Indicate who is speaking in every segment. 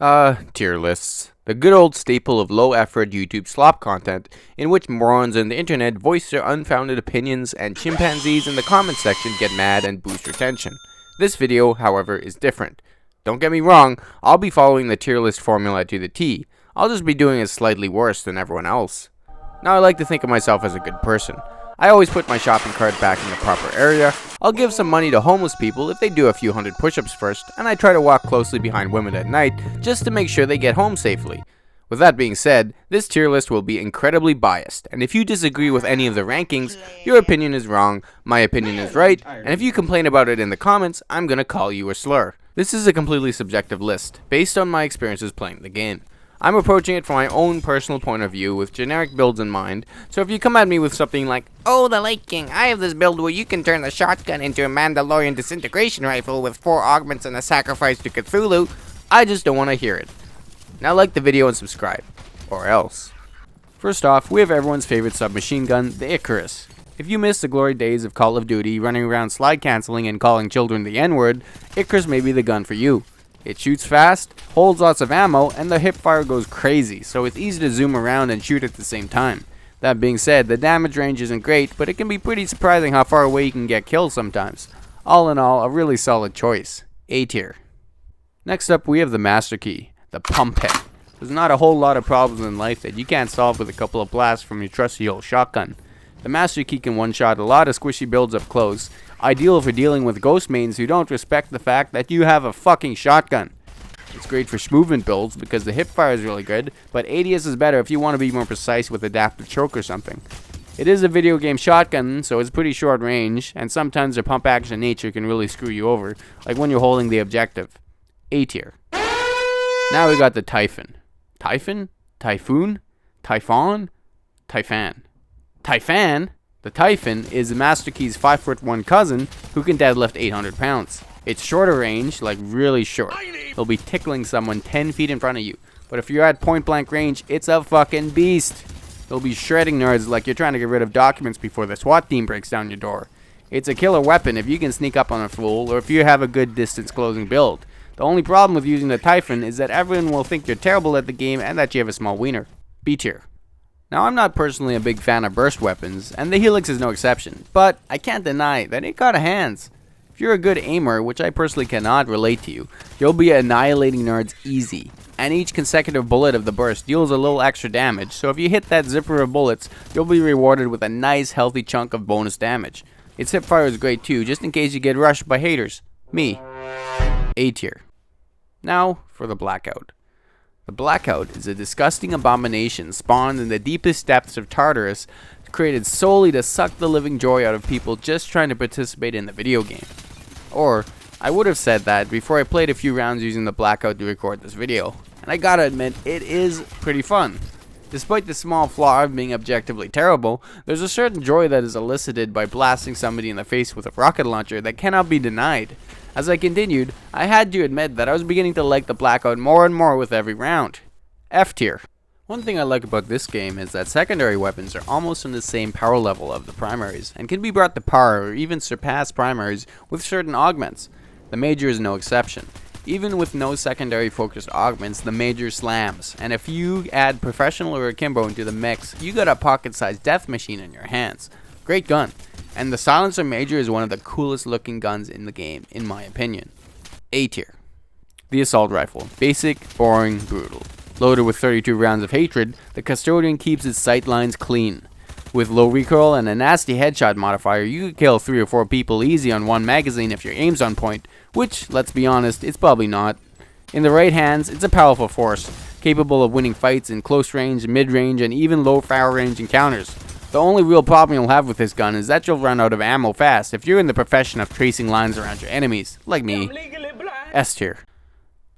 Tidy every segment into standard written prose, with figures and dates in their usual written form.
Speaker 1: Tier lists. The good old staple of low-effort YouTube slop content, in which morons on the internet voice their unfounded opinions and chimpanzees in the comment section get mad and boost your tension. This video, however, is different. Don't get me wrong, I'll be following the tier list formula to the T. I'll just be doing it slightly worse than everyone else. Now, I like to think of myself as a good person. I always put my shopping cart back in the proper area. I'll give some money to homeless people if they do a few hundred push-ups first, and I try to walk closely behind women at night just to make sure they get home safely. With that being said, this tier list will be incredibly biased, and if you disagree with any of the rankings, your opinion is wrong, my opinion is right, and if you complain about it in the comments, I'm gonna call you a slur. This is a completely subjective list, based on my experiences playing the game. I'm approaching it from my own personal point of view with generic builds in mind, so if you come at me with something like, "Oh, the Lake King, I have this build where you can turn the shotgun into a Mandalorian disintegration rifle with 4 augments and a sacrifice to Cthulhu," I just don't want to hear it. Now like the video and subscribe, or else. First off, we have everyone's favorite submachine gun, the Icarus. If you miss the glory days of Call of Duty running around slide cancelling and calling children the N-word, Icarus may be the gun for you. It shoots fast, holds lots of ammo, and the hipfire goes crazy, so it's easy to zoom around and shoot at the same time. That being said, the damage range isn't great, but it can be pretty surprising how far away you can get killed sometimes. All in all, a really solid choice. A tier. Next up, we have the Master Key, the pump head. There's not a whole lot of problems in life that you can't solve with a couple of blasts from your trusty old shotgun. The Master Key can one-shot a lot of squishy builds up close, ideal for dealing with ghost mains who don't respect the fact that you have a fucking shotgun. It's great for movement builds because the hipfire is really good, but ADS is better if you want to be more precise with adaptive choke or something. It is a video game shotgun, so it's pretty short range, and sometimes the pump action nature can really screw you over, like when you're holding the objective. A tier. Now we got the Typhen. Typhen? Typhoon? Typhon? Typhan. Typhan? The Typhen is the Master Key's 5'1" cousin who can deadlift 800 pounds. It's shorter range, like really short. It'll be tickling someone 10 feet in front of you. But if you're at point blank range, it's a fucking beast. It'll be shredding nerds like you're trying to get rid of documents before the SWAT team breaks down your door. It's a killer weapon if you can sneak up on a fool or if you have a good distance closing build. The only problem with using the Typhen is that everyone will think you're terrible at the game and that you have a small wiener. B tier. Now, I'm not personally a big fan of burst weapons, and the Helix is no exception, but I can't deny that it got hands. If you're a good aimer, which I personally cannot relate to you, you'll be annihilating nerds easy, and each consecutive bullet of the burst deals a little extra damage, so if you hit that zipper of bullets, you'll be rewarded with a nice healthy chunk of bonus damage. Its hipfire is great too, just in case you get rushed by haters. Me. A tier. Now, for the Blackout. The Blackout is a disgusting abomination spawned in the deepest depths of Tartarus, created solely to suck the living joy out of people just trying to participate in the video game. Or, I would have said that before I played a few rounds using the Blackout to record this video, and I gotta admit, it is pretty fun. Despite the small flaw of being objectively terrible, there's a certain joy that is elicited by blasting somebody in the face with a rocket launcher that cannot be denied. As I continued, I had to admit that I was beginning to like the Blackout more and more with every round. F tier. One thing I like about this game is that secondary weapons are almost on the same power level of the primaries, and can be brought to par or even surpass primaries with certain augments. The Major is no exception. Even with no secondary focused augments, the Major slams, and if you add Professional or Akimbo into the mix, you got a pocket-sized death machine in your hands. Great gun. And the Silencer Major is one of the coolest looking guns in the game, in my opinion. A tier. The Assault Rifle. Basic, boring, brutal. Loaded with 32 rounds of hatred, the Custodian keeps its sight lines clean. With low recoil and a nasty headshot modifier, you could kill 3 or 4 people easy on one magazine if your aim's on point, which, let's be honest, it's probably not. In the right hands, it's a powerful force, capable of winning fights in close range, mid-range, and even low fire range encounters. The only real problem you'll have with this gun is that you'll run out of ammo fast if you're in the profession of tracing lines around your enemies, like me. S tier.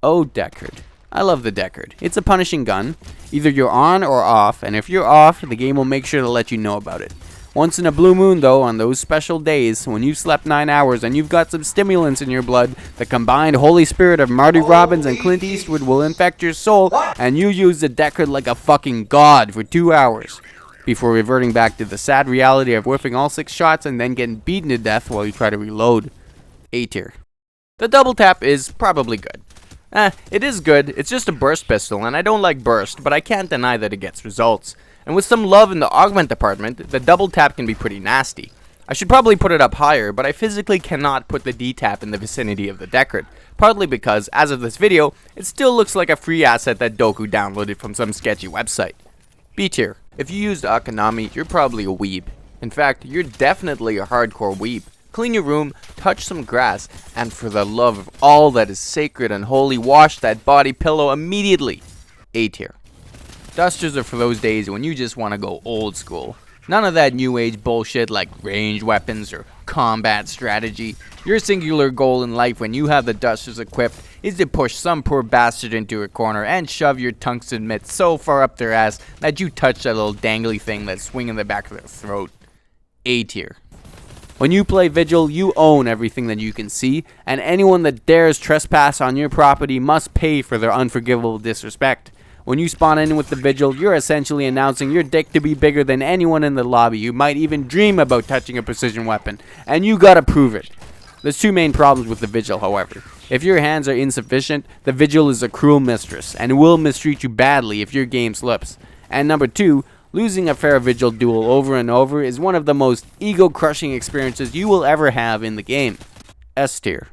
Speaker 1: Oh, Decard. I love the Decard. It's a punishing gun. Either you're on or off, and if you're off, the game will make sure to let you know about it. Once in a blue moon though, on those special days, when you've slept 9 hours and you've got some stimulants in your blood, the combined holy spirit of Marty Robbins and Clint Eastwood will infect your soul, and you use the Decard like a fucking god for 2 hours. Before reverting back to the sad reality of whiffing all 6 shots and then getting beaten to death while you try to reload. A tier. The double tap is probably good. It is good, it's just a burst pistol, and I don't like burst, but I can't deny that it gets results. And with some love in the augment department, the double tap can be pretty nasty. I should probably put it up higher, but I physically cannot put the D-tap in the vicinity of the Decard, partly because, as of this video, it still looks like a free asset that Doku downloaded from some sketchy website. B tier. If you used Akenami, you're probably a weeb. In fact, you're definitely a hardcore weeb. Clean your room, touch some grass, and for the love of all that is sacred and holy, wash that body pillow immediately. A tier. Dusters are for those days when you just want to go old school. None of that new age bullshit like ranged weapons or combat strategy. Your singular goal in life when you have the Dusters equipped is to push some poor bastard into a corner and shove your tungsten mitt so far up their ass that you touch that little dangly thing that's swinging the back of their throat. A tier. When you play Vigil, you own everything that you can see, and anyone that dares trespass on your property must pay for their unforgivable disrespect. When you spawn in with the Vigil, you're essentially announcing your dick to be bigger than anyone in the lobby. You might even dream about touching a precision weapon, and you gotta prove it. There's two main problems with the Vigil, however. If your hands are insufficient, the Vigil is a cruel mistress, and will mistreat you badly if your game slips. And number two, losing a fair Vigil duel over and over is one of the most ego-crushing experiences you will ever have in the game. S tier.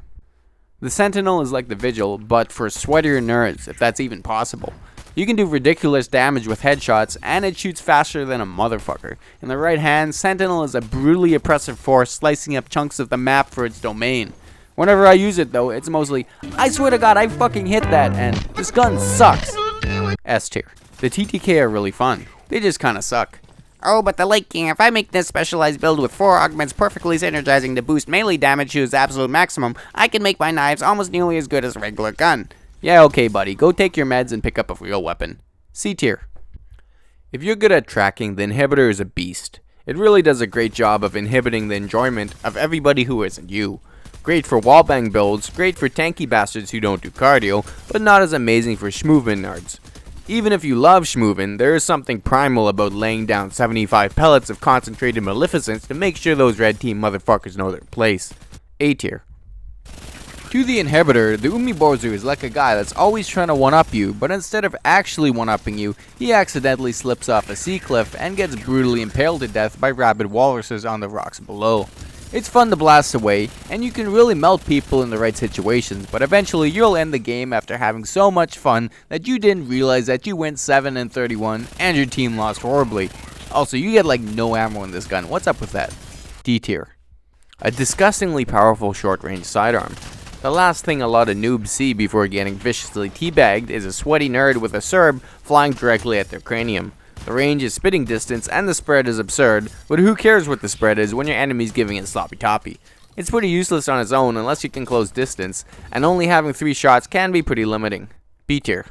Speaker 1: The Sentinel is like the Vigil, but for sweatier nerds, if that's even possible. You can do ridiculous damage with headshots, and it shoots faster than a motherfucker. In the right hand, Sentinel is a brutally oppressive force slicing up chunks of the map for its domain. Whenever I use it though, it's mostly, I swear to god I fucking hit that, and this gun sucks. S tier. The TTK are really fun. They just kinda suck.
Speaker 2: Oh, but the Lake King, if I make this specialized build with 4 augments perfectly synergizing to boost melee damage to its absolute maximum, I can make my knives almost nearly as good as a regular gun.
Speaker 1: Yeah, okay buddy, go take your meds and pick up a real weapon. C tier. If you're good at tracking, the inhibitor is a beast. It really does a great job of inhibiting the enjoyment of everybody who isn't you. Great for wallbang builds, great for tanky bastards who don't do cardio, but not as amazing for schmoovin nerds. Even if you love schmoovin, there is something primal about laying down 75 pellets of concentrated maleficence to make sure those red team motherfuckers know their place. A tier. To the inhibitor, the Boru is like a guy that's always trying to one-up you, but instead of actually one-upping you, he accidentally slips off a sea cliff and gets brutally impaled to death by rabid walruses on the rocks below. It's fun to blast away, and you can really melt people in the right situations, but eventually you'll end the game after having so much fun that you didn't realize that you went 7-31 and your team lost horribly. Also, you get like no ammo in this gun. What's up with that? D tier. A disgustingly powerful short-range sidearm. The last thing a lot of noobs see before getting viciously teabagged is a sweaty nerd with a Serb flying directly at their cranium. The range is spitting distance and the spread is absurd, but who cares what the spread is when your enemy's giving it sloppy toppy? It's pretty useless on its own unless you can close distance, and only having 3 shots can be pretty limiting. B tier.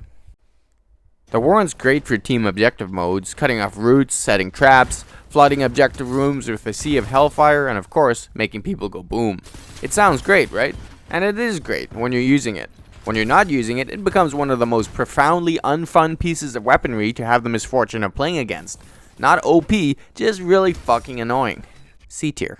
Speaker 1: The Warren's great for team objective modes, cutting off routes, setting traps, flooding objective rooms with a sea of hellfire, and of course, making people go boom. It sounds great, right? And it is great when you're using it. When you're not using it, it becomes one of the most profoundly unfun pieces of weaponry to have the misfortune of playing against. Not OP, just really fucking annoying. C tier.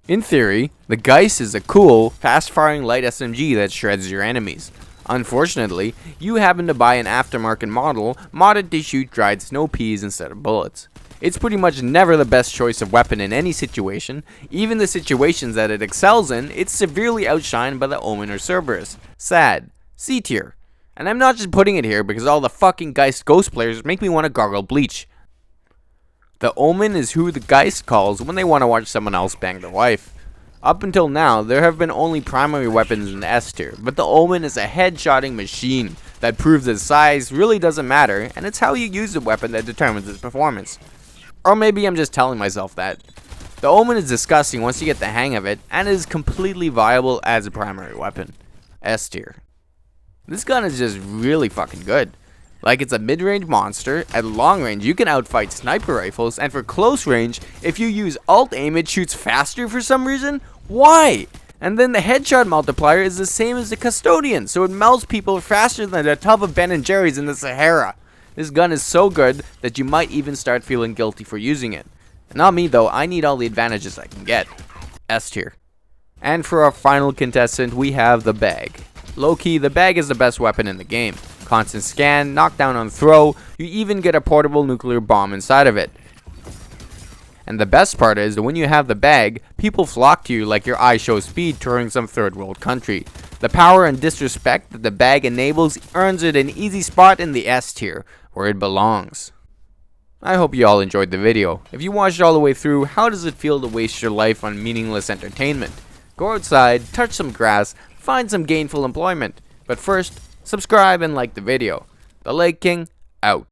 Speaker 1: In theory, the Geist is a cool, fast-firing light SMG that shreds your enemies. Unfortunately, you happen to buy an aftermarket model modded to shoot dried snow peas instead of bullets. It's pretty much never the best choice of weapon in any situation. Even the situations that it excels in, it's severely outshined by the Omen or Cerberus. Sad. C tier. And I'm not just putting it here because all the fucking Geist Ghost players make me want to gargle bleach. The Omen is who the Geist calls when they want to watch someone else bang their wife. Up until now, there have been only primary weapons in the S tier, but the Omen is a headshotting machine that proves that size really doesn't matter, and it's how you use the weapon that determines its performance. Or maybe I'm just telling myself that. The Omen is disgusting once you get the hang of it, and it is completely viable as a primary weapon. S tier. This gun is just really fucking good. Like, it's a mid-range monster, at long range you can outfight sniper rifles, and for close range, if you use alt aim it shoots faster for some reason? Why? And then the headshot multiplier is the same as the Custodian, so it melts people faster than a tub of Ben & Jerry's in the Sahara. This gun is so good that you might even start feeling guilty for using it. Not me though, I need all the advantages I can get. S tier. And for our final contestant, we have the bag. Low-key, the bag is the best weapon in the game. Constant scan, knockdown on throw, you even get a portable nuclear bomb inside of it. And the best part is that when you have the bag, people flock to you like your eye shows speed touring some third world country. The power and disrespect that the bag enables earns it an easy spot in the S tier, where it belongs. I hope you all enjoyed the video. If you watched all the way through, how does it feel to waste your life on meaningless entertainment? Go outside, touch some grass, find some gainful employment. But first, subscribe and like the video. The Lake King, out.